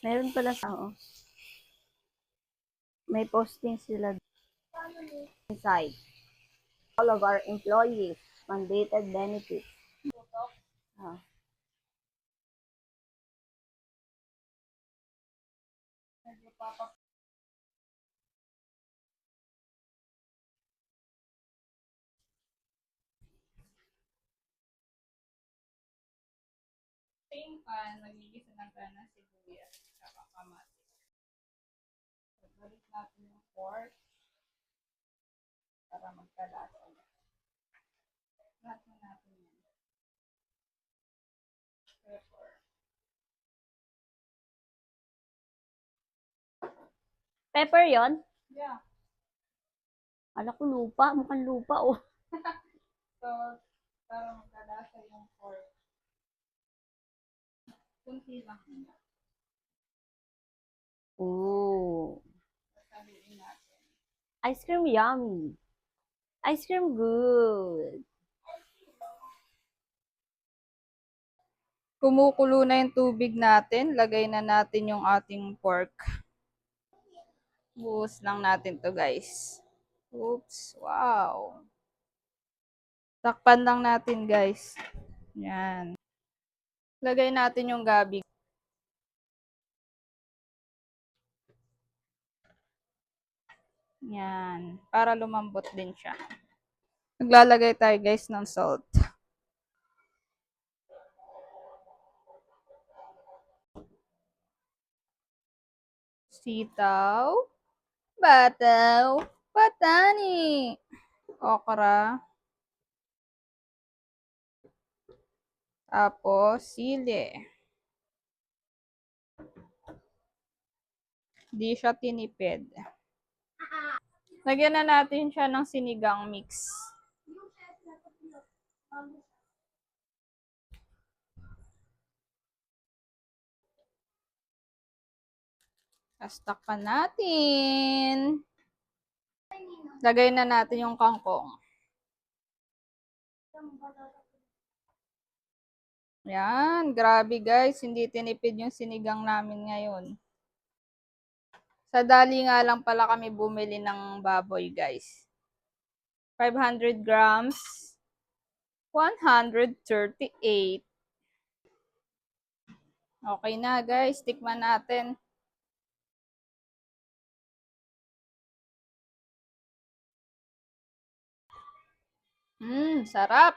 Meron pala sa may posting sila inside. All of our employees, mandated benefits. Ah. Same pan, magigisa ng gana sibuyas at kamatis. Balik natin yung pork para magkalasa. Lahat na natin yan. Pepper. Pepper yon? Yeah. Ala ko lupa, mukhang lupa oh. So, para magkalasa yung pork. Kunti lang niya. Ooh. Sasaluin natin. Ice cream yummy. Ice cream good. Kumukulo na yung tubig natin. Lagay na natin yung ating pork. Buhos lang natin to guys. Oops. Wow. Takpan lang natin guys. Yan. Lagay natin yung gabi. Yan. Para lumambot din siya. Naglalagay tayo guys ng salt. Sitaw. Bataw. Patani. Okra. Tapos sili. Di siya tinipid. Lagyan na natin siya ng sinigang mix. Tapos takpan natin. Lagay na natin yung kangkong. Yan, grabe guys. Hindi tinipid yung sinigang namin ngayon. Sa dali nga lang pala kami bumili ng baboy guys. 500 grams. 138. Okay na guys, tikman natin. Sarap.